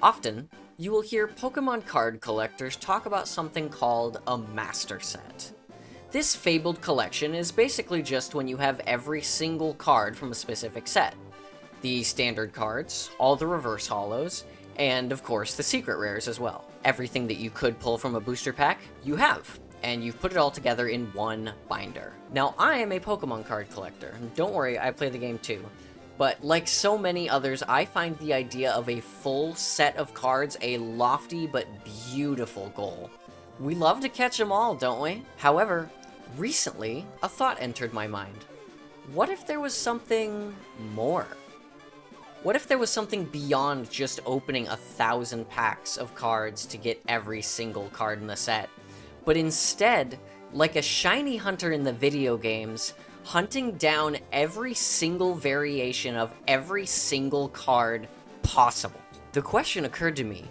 Often, you will hear Pokemon card collectors talk about something called a master set. This fabled collection is basically just when you have every single card from a specific set. The standard cards, all the reverse holos, and of course the secret rares as well. Everything that you could pull from a booster pack, you have, and you've put it all together in one binder. Now, I am a Pokemon card collector. Don't worry, I play the game too. But like so many others, I find the idea of a full set of cards a lofty but beautiful goal. We love to catch them all, don't we? However, recently, a thought entered my mind. What if there was something more? What if there was something beyond just opening 1,000 packs of cards to get every single card in the set? But instead, like a shiny hunter in the video games, hunting down every single variation of every single card possible. The question occurred to me,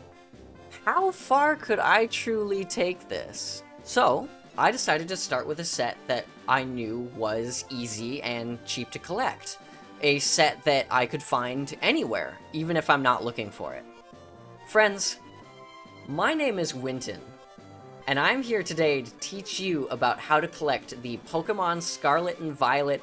how far could I truly take this? So, I decided to start with a set that I knew was easy and cheap to collect. A set that I could find anywhere, even if I'm not looking for it. Friends, my name is Wynton, and I'm here today to teach you about how to collect the Pokemon Scarlet and Violet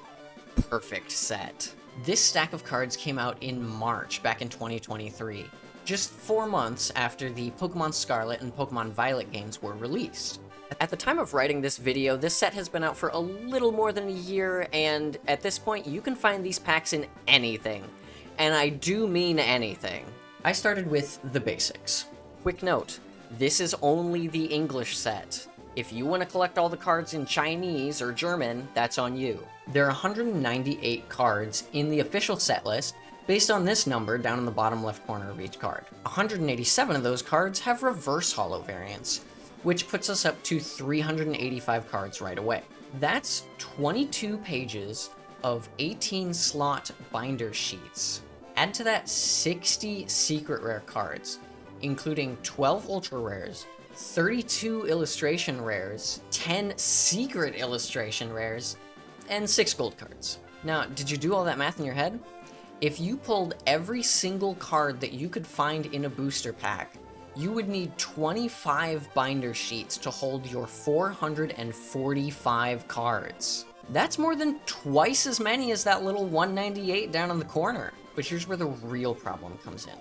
Perfect Set. This stack of cards came out in March back in 2023, just 4 months after the Pokemon Scarlet and Pokemon Violet games were released. At the time of writing this video, this set has been out for a little more than a year, and at this point, you can find these packs in anything. And I do mean anything. I started with the basics. Quick note, this is only the English set. If you want to collect all the cards in Chinese or German, that's on you. There are 198 cards in the official set list, based on this number down in the bottom left corner of each card. 187 of those cards have reverse holo variants, which puts us up to 385 cards right away. That's 22 pages of 18-slot binder sheets. Add to that 60 secret rare cards, including 12 ultra rares, 32 illustration rares, 10 secret illustration rares, and 6 gold cards. Now, did you do all that math in your head? If you pulled every single card that you could find in a booster pack, you would need 25 binder sheets to hold your 445 cards. That's more than twice as many as that little 198 down in the corner. But here's where the real problem comes in.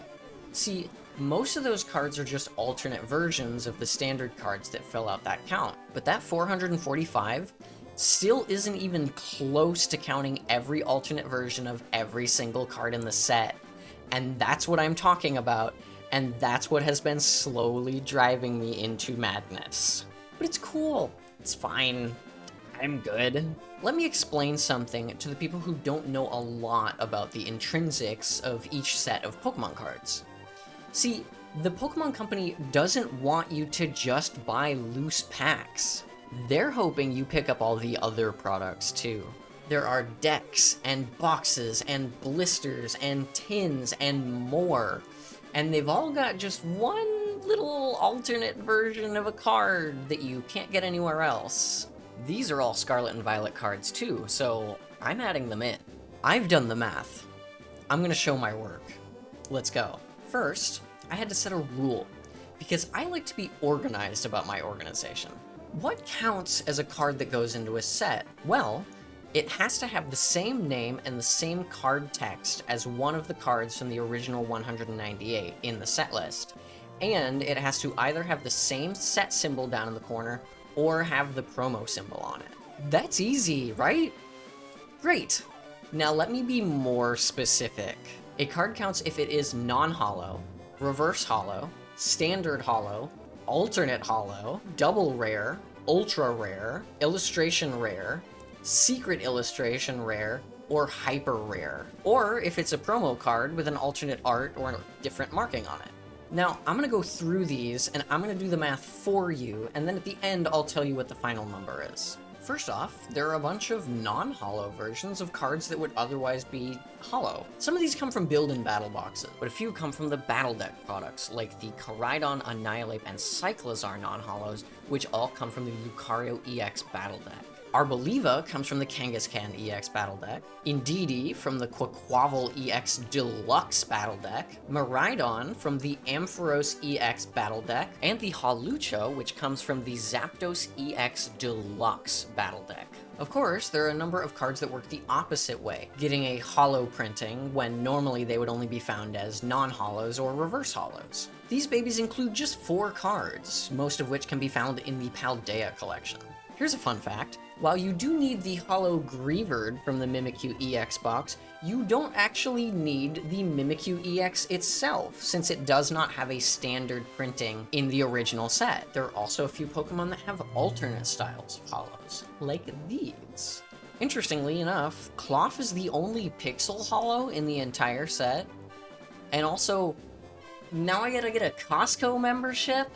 See, most of those cards are just alternate versions of the standard cards that fill out that count. But that 445 still isn't even close to counting every alternate version of every single card in the set. And that's what I'm talking about. And that's what has been slowly driving me into madness. But it's cool. It's fine. I'm good. Let me explain something to the people who don't know a lot about the intrinsics of each set of Pokemon cards. See, the Pokemon Company doesn't want you to just buy loose packs. They're hoping you pick up all the other products too. There are decks and boxes and blisters and tins and more. And they've all got just one little alternate version of a card that you can't get anywhere else. These are all Scarlet and Violet cards too, so I'm adding them in. I've done the math. I'm gonna show my work. Let's go. First, I had to set a rule, because I like to be organized about my organization. What counts as a card that goes into a set? Well, it has to have the same name and the same card text as one of the cards from the original 198 in the set list. And it has to either have the same set symbol down in the corner or have the promo symbol on it. That's easy, right? Great. Now let me be more specific. A card counts if it is non-holo, reverse holo, standard holo, alternate holo, double rare, ultra rare, illustration rare, secret illustration rare, or hyper rare, or if it's a promo card with an alternate art or a different marking on it. Now, I'm going to go through these, and I'm going to do the math for you, and then at the end, I'll tell you what the final number is. First off, there are a bunch of non-holo versions of cards that would otherwise be holo. Some of these come from build-in battle boxes, but a few come from the battle deck products, like the Koraidon, Annihilate, and Cyclizar non-holos, which all come from the Lucario EX battle deck. Arboliva comes from the Kangaskhan EX Battle Deck, Indeedee from the Quaquaval EX Deluxe Battle Deck, Miraidon from the Ampharos EX Battle Deck, and the Hawlucha, which comes from the Zapdos EX Deluxe Battle Deck. Of course, there are a number of cards that work the opposite way, getting a holo printing when normally they would only be found as non-holos or reverse holos. These babies include just 4 cards, most of which can be found in the Paldea collection. Here's a fun fact. While you do need the Holo Greavard from the Mimikyu EX box, you don't actually need the Mimikyu EX itself, since it does not have a standard printing in the original set. There are also a few Pokemon that have alternate styles of Holos, like these. Interestingly enough, Cloth is the only Pixel Holo in the entire set, and also, now I gotta get a Costco membership?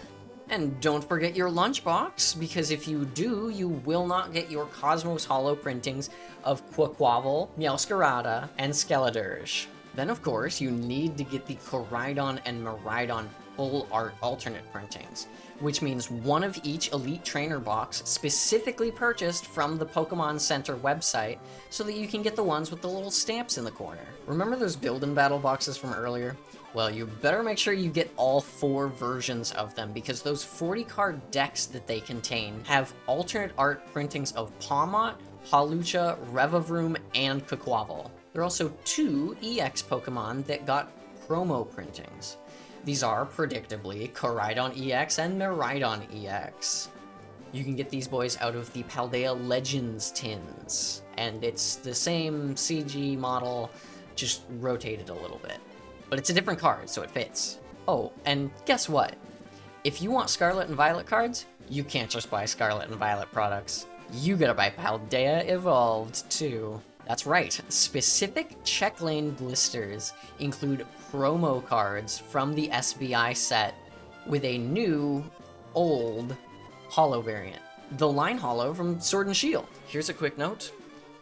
And don't forget your lunchbox, because if you do, you will not get your Cosmos Holo printings of Quaquaval, Meowscarada, and Skeledirge. Then of course, you need to get the Koraidon and Miraidon full art alternate printings, which means one of each Elite Trainer box specifically purchased from the Pokemon Center website so that you can get the ones with the little stamps in the corner. Remember those Build and Battle boxes from earlier? Well, you better make sure you get all 4 versions of them, because those 40-card decks that they contain have alternate art printings of Pawmot, Hawlucha, Revavroom, and Quaquaval. There are also 2 EX Pokemon that got promo printings. These are, predictably, Koraidon EX and Miraidon EX. You can get these boys out of the Paldea Legends tins, and it's the same CG model, just rotated a little bit. But it's a different card, so it fits. Oh, and guess what? If you want Scarlet and Violet cards, you can't just buy Scarlet and Violet products. You gotta buy Paldea Evolved, too. That's right, specific check lane blisters include promo cards from the SBI set with a new, old, holo variant. The Line Holo from Sword and Shield. Here's a quick note.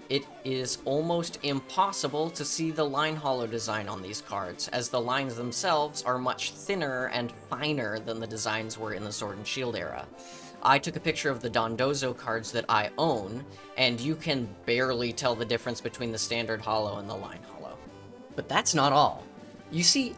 It is almost impossible to see the line holo design on these cards, as the lines themselves are much thinner and finer than the designs were in the Sword and Shield era. I took a picture of the Dondozo cards that I own, and you can barely tell the difference between the standard holo and the line holo. But that's not all. You see,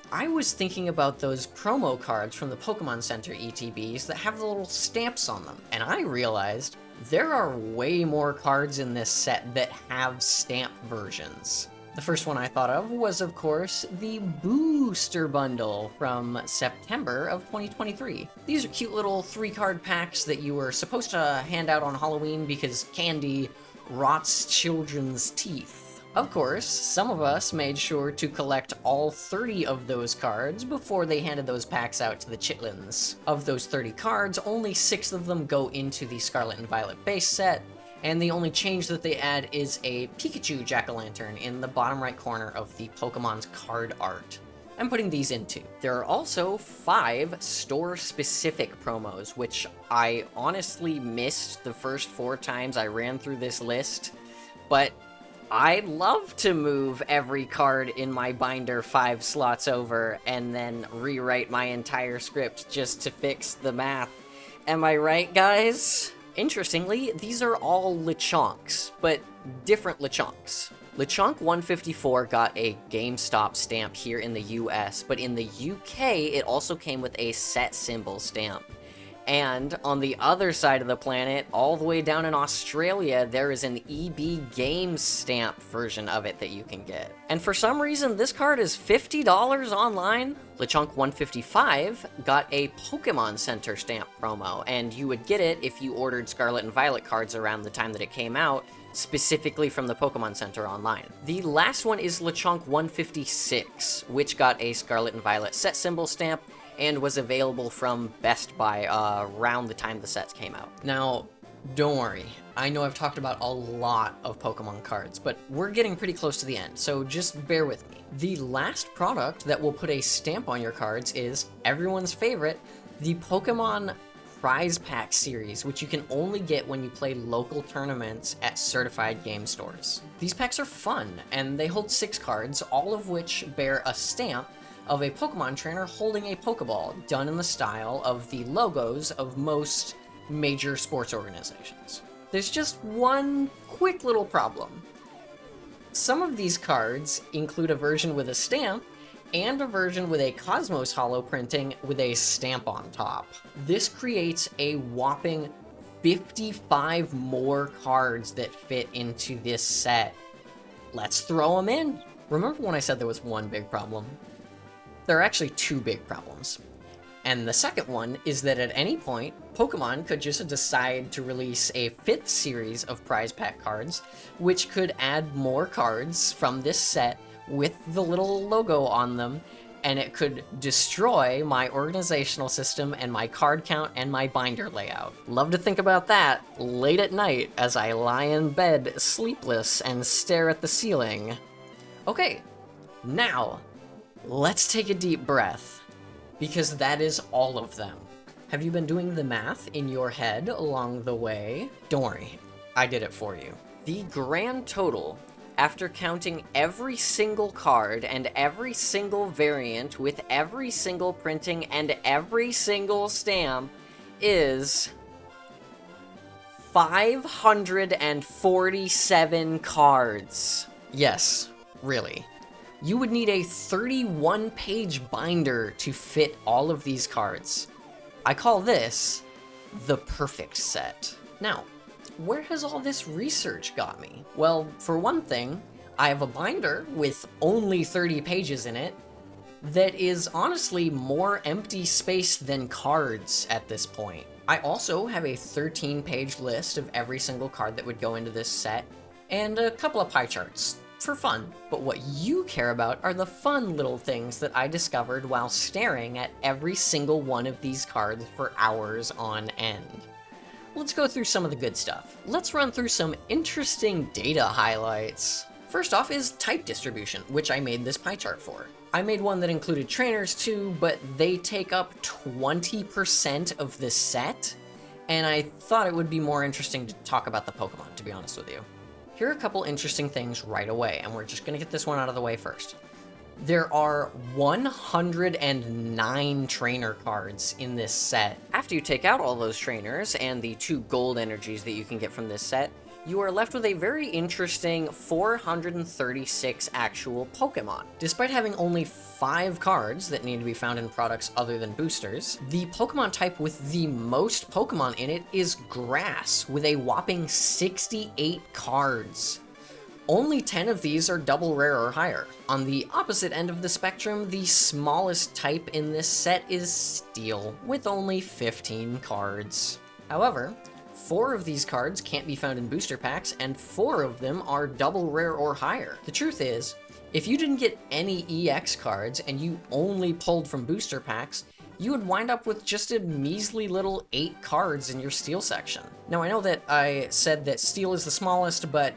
I was thinking about those promo cards from the Pokemon Center ETBs that have the little stamps on them, and I realized there are way more cards in this set that have stamp versions. The first one I thought of was, of course, the Booster Bundle from September of 2023. These are cute little 3-card packs that you were supposed to hand out on Halloween because candy rots children's teeth. Of course, some of us made sure to collect all 30 of those cards before they handed those packs out to the chitlins. Of those 30 cards, only 6 of them go into the Scarlet and Violet base set, and the only change that they add is a Pikachu jack-o'-lantern in the bottom right corner of the Pokemon's card art. I'm putting these in too. There are also 5 store-specific promos, which I honestly missed the first 4 times I ran through this list, but I'd love to move every card in my binder 5 slots over and then rewrite my entire script just to fix the math. Am I right, guys? Interestingly, these are all Lechonks, but different Lechonks. Lechonk 154 got a GameStop stamp here in the US, but in the UK it also came with a set symbol stamp. And on the other side of the planet, all the way down in Australia, there is an EB Games stamp version of it that you can get. And for some reason, this card is $50 online. Lechonk 155 got a Pokemon Center stamp promo, and you would get it if you ordered Scarlet and Violet cards around the time that it came out, specifically from the Pokemon Center online. The last one is Lechonk 156, which got a Scarlet and Violet set symbol stamp, and was available from Best Buy around the time the sets came out. Now, don't worry. I know I've talked about a lot of Pokemon cards, but we're getting pretty close to the end, so just bear with me. The last product that will put a stamp on your cards is everyone's favorite, the Pokemon Prize Pack series, which you can only get when you play local tournaments at certified game stores. These packs are fun, and they hold 6 cards, all of which bear a stamp of a Pokemon trainer holding a Pokeball, done in the style of the logos of most major sports organizations. There's just one quick little problem. Some of these cards include a version with a stamp and a version with a Cosmos holo printing with a stamp on top. This creates a whopping 55 more cards that fit into this set. Let's throw them in. Remember when I said there was one big problem? There are actually two big problems. And the second one is that at any point, Pokemon could just decide to release a 5th series of prize pack cards, which could add more cards from this set with the little logo on them, and it could destroy my organizational system and my card count and my binder layout. Love to think about that late at night as I lie in bed sleepless and stare at the ceiling. Okay, now, let's take a deep breath, because that is all of them. Have you been doing the math in your head along the way? Don't worry, I did it for you. The grand total, after counting every single card and every single variant with every single printing and every single stamp, is 547 cards. Yes, really. You would need a 31-page binder to fit all of these cards. I call this the perfect set. Now, where has all this research got me? Well, for one thing, I have a binder with only 30 pages in it that is honestly more empty space than cards at this point. I also have a 13-page list of every single card that would go into this set, and a couple of pie charts. For fun, but what you care about are the fun little things that I discovered while staring at every single one of these cards for hours on end. Let's go through some of the good stuff. Let's run through some interesting data highlights. First off is type distribution, which I made this pie chart for. I made one that included trainers too, but they take up 20% of the set, and I thought it would be more interesting to talk about the Pokemon, to be honest with you. Here are a couple interesting things right away, and we're just going to get this one out of the way first. There are 109 trainer cards in this set. After you take out all those trainers and the 2 gold energies that you can get from this set, you are left with a very interesting 436 actual Pokemon. Despite having only 5 cards that need to be found in products other than boosters, the Pokemon type with the most Pokemon in it is Grass, with a whopping 68 cards. Only 10 of these are double rare or higher. On the opposite end of the spectrum, the smallest type in this set is Steel, with only 15 cards. However, 4 of these cards can't be found in booster packs, and 4 of them are double rare or higher. The truth is, if you didn't get any EX cards and you only pulled from booster packs, you would wind up with just a measly little 8 cards in your Steel section. Now, I know that I said that Steel is the smallest, but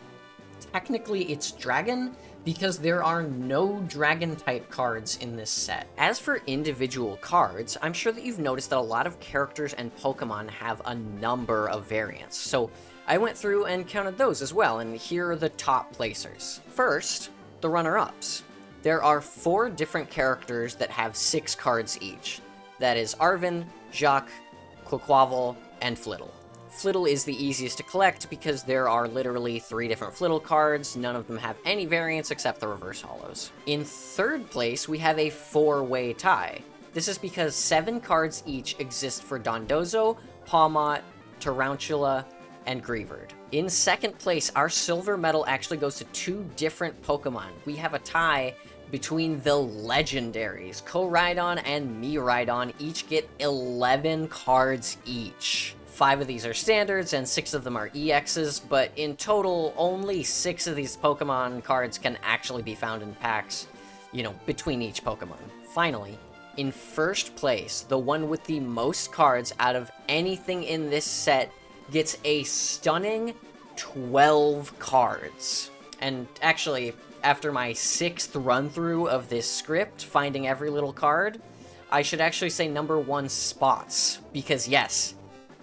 technically it's Dragon, because there are no Dragon-type cards in this set. As for individual cards, I'm sure that you've noticed that a lot of characters and Pokemon have a number of variants, so I went through and counted those as well, and here are the top placers. First, the runner-ups. There are 4 different characters that have 6 cards each. That is Arven, Jacques, Quaquaval, and Flittle. Flittle is the easiest to collect because there are literally 3 different Flittle cards, none of them have any variants except the reverse holos. In 3rd place, we have a 4-way tie. This is because 7 cards each exist for Dondozo, Pawmot, Tarantula, and Greavard. In 2nd place, our silver medal actually goes to 2 different Pokemon. We have a tie between the legendaries. Koraidon and Miraidon each get 11 cards each. 5 of these are standards, and 6 of them are EXs, but in total, only 6 of these Pokemon cards can actually be found in packs, between each Pokemon. Finally, in 1st place, the one with the most cards out of anything in this set gets a stunning 12 cards. And actually, after my 6th run-through of this script, finding every little card, I should actually say number 1 spots, because yes,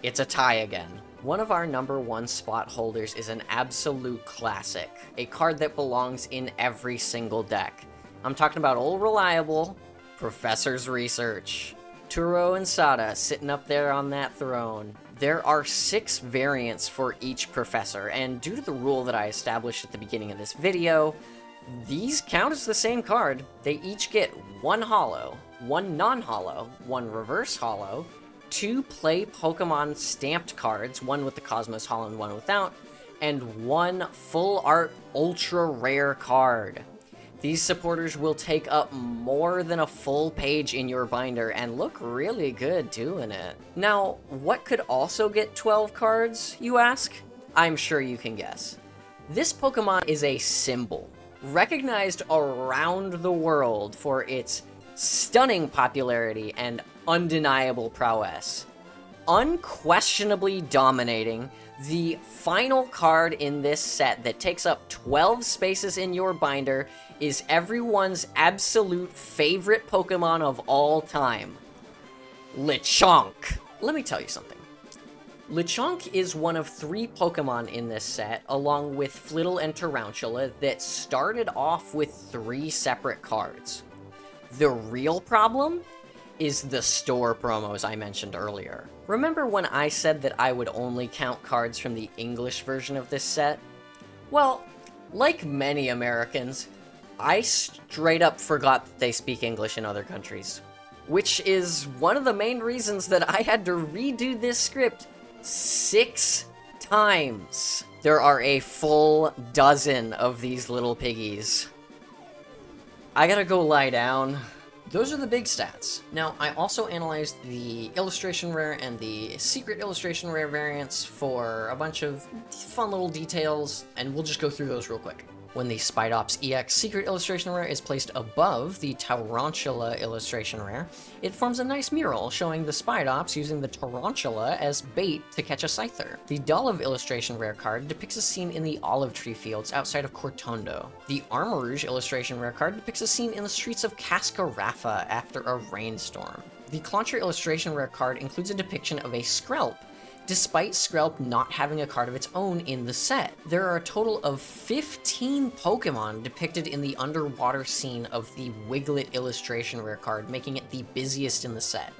it's a tie again. One of our number 1 spot holders is an absolute classic, a card that belongs in every single deck. I'm talking about old reliable Professor's Research. Turo and Sada sitting up there on that throne. There are 6 variants for each professor, and due to the rule that I established at the beginning of this video, these count as the same card. They each get 1 holo, 1 non-holo, 1 reverse holo, 2 play Pokemon stamped cards, 1 with the Cosmos holo and 1 without, and 1 full art ultra rare card. These supporters will take up more than a full page in your binder and look really good doing it. Now, what could also get 12 cards, you ask? I'm sure you can guess. This Pokemon is a symbol, recognized around the world for its stunning popularity and undeniable prowess. Unquestionably dominating, the final card in this set that takes up 12 spaces in your binder is everyone's absolute favorite Pokemon of all time, Lechonk. Let me tell you something. Lechonk is one of 3 Pokemon in this set, along with Flittle and Tarantula, that started off with 3 separate cards. The real problem is the store promos I mentioned earlier. Remember when I said that I would only count cards from the English version of this set? Well, like many Americans, I straight up forgot that they speak English in other countries. Which is one of the main reasons that I had to redo this script 6 times. There are a full dozen of these little piggies. I gotta go lie down. Those are the big stats. Now, I also analyzed the illustration rare and the secret illustration rare variants for a bunch of fun little details, and we'll just go through those real quick. When the Spidops EX secret illustration rare is placed above the Tarantula illustration rare, it forms a nice mural showing the Spidops using the Tarantula as bait to catch a Scyther. The Dolive illustration rare card depicts a scene in the olive tree fields outside of Cortondo. The Armarouge illustration rare card depicts a scene in the streets of Cascarafa after a rainstorm. The Clauncher illustration rare card includes a depiction of a Skrelp, despite Skrelp not having a card of its own in the set. There are a total of 15 Pokemon depicted in the underwater scene of the Wiglet illustration rare card, making it the busiest in the set.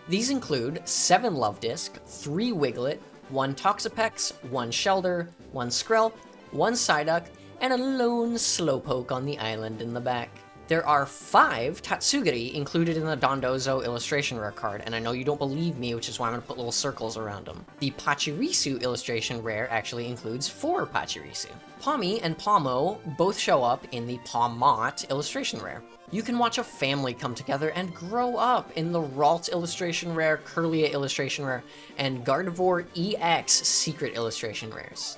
These include 7 Luvdisc, 3 Wiglet, 1 Toxapex, 1 Shelder, 1 Skrelp, 1 Psyduck, and a lone Slowpoke on the island in the back. There are 5 Tatsugiri included in the Dondozo illustration rare card, and I know you don't believe me, which is why I'm going to put little circles around them. The Pachirisu illustration rare actually includes 4 Pachirisu. Pawmi and Pawmo both show up in the Pawmot illustration rare. You can watch a family come together and grow up in the Ralt illustration rare, Kirlia illustration rare, and Gardevoir EX secret illustration rares.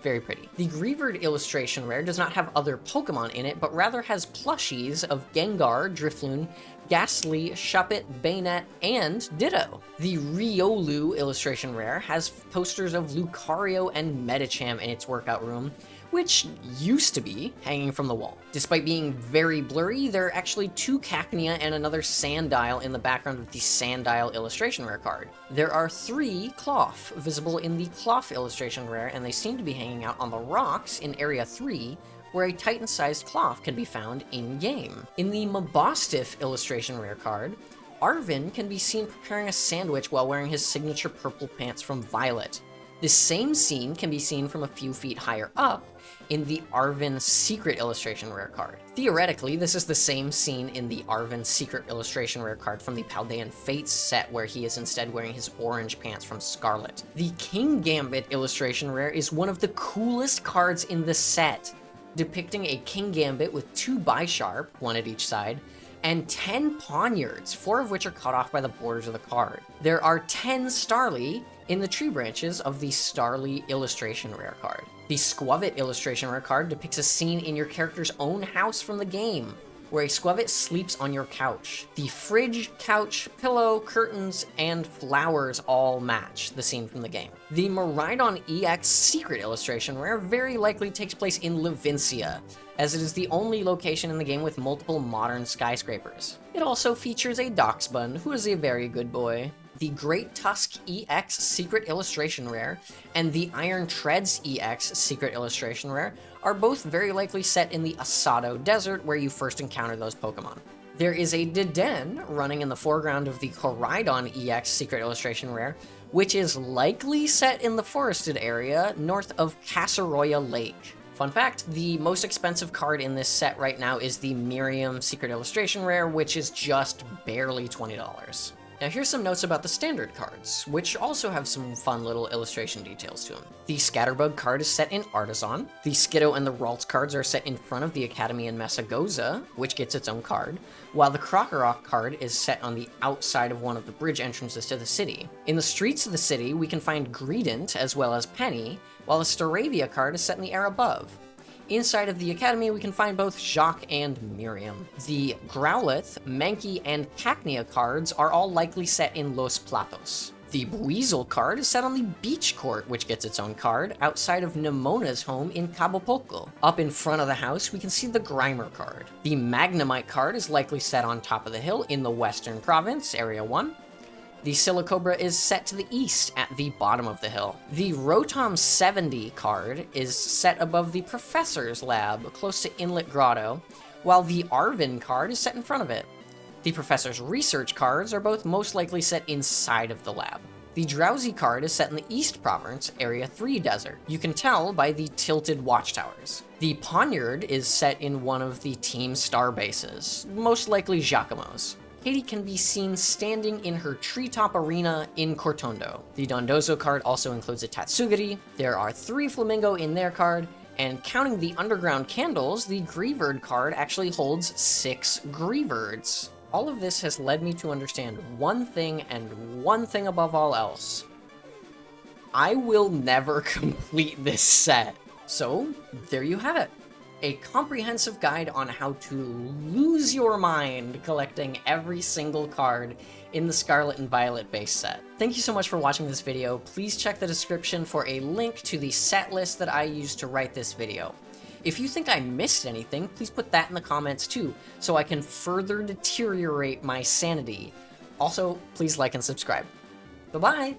Very pretty. The Greavard illustration rare does not have other Pokemon in it, but rather has plushies of Gengar, Drifloon, Ghastly, Shuppet, Bayonet, and Ditto. The Riolu illustration rare has posters of Lucario and Medicham in its workout room, which used to be hanging from the wall. Despite being very blurry, there are actually 2 Cacnea and another Sandile in the background of the Sandile illustration rare card. There are 3 Cloth visible in the Cloth illustration rare, and they seem to be hanging out on the rocks in Area 3, where a Titan-sized Cloth can be found in-game. In the Mabostiff illustration rare card, Arven can be seen preparing a sandwich while wearing his signature purple pants from Violet. This same scene can be seen from a few feet higher up in the Arven Secret illustration rare card. Theoretically, this is the same scene in the Arven Secret illustration rare card from the Paldean Fates set, where he is instead wearing his orange pants from Scarlet. The King Gambit illustration rare is one of the coolest cards in the set, depicting a King Gambit with 2 Bisharp, 1 at each side, and 10 Poniards, 4 of which are cut off by the borders of the card. There are 10 Starly in the tree branches of the Starly illustration rare card. The Squavit illustration rare card depicts a scene in your character's own house from the game, where a Squavit sleeps on your couch. The fridge, couch, pillow, curtains, and flowers all match the scene from the game. The Miraidon EX secret illustration rare very likely takes place in Levincia, as it is the only location in the game with multiple modern skyscrapers. It also features a Doxbun, who is a very good boy. The Great Tusk EX Secret Illustration Rare and the Iron Treads EX Secret Illustration Rare are both very likely set in the Asado Desert, where you first encounter those Pokemon. There is a Deden running in the foreground of the Koraidon EX Secret Illustration Rare, which is likely set in the forested area north of Casaroya Lake. Fun fact, the most expensive card in this set right now is the Miriam Secret Illustration Rare, which is just barely $20. Now here's some notes about the standard cards, which also have some fun little illustration details to them. The Scatterbug card is set in Artisan. The Skiddo and the Ralts cards are set in front of the Academy in Messagoza, which gets its own card, while the Krokorok card is set on the outside of one of the bridge entrances to the city. In the streets of the city, we can find Greedent as well as Penny, while the Staravia card is set in the air above. Inside of the Academy, we can find both Jacques and Miriam. The Growlithe, Mankey, and Cacnea cards are all likely set in Los Platos. The Buizel card is set on the Beach Court, which gets its own card, outside of Nemona's home in Cabo Polco. Up in front of the house, we can see the Grimer card. The Magnemite card is likely set on top of the hill in the Western Province, Area 1. The Silicobra is set to the east at the bottom of the hill. The Rotom 70 card is set above the Professor's Lab, close to Inlet Grotto, while the Arvin card is set in front of it. The Professor's Research cards are both most likely set inside of the lab. The Drowsy card is set in the East Province, Area 3 Desert. You can tell by the tilted watchtowers. The Poniard is set in one of the Team Star bases, most likely Giacomo's. Katie can be seen standing in her treetop arena in Cortondo. The Dondozo card also includes a Tatsugiri. There are 3 Flamingo in their card, and counting the underground candles, the Greavard card actually holds 6 Greavards. All of this has led me to understand one thing, and one thing above all else. I will never complete this set. So, there you have it. A comprehensive guide on how to lose your mind collecting every single card in the Scarlet and Violet base set. Thank you so much for watching this video. Please check the description for a link to the set list that I used to write this video. If you think I missed anything, please put that in the comments too, so I can further deteriorate my sanity. Also, please like and subscribe. Bye-bye!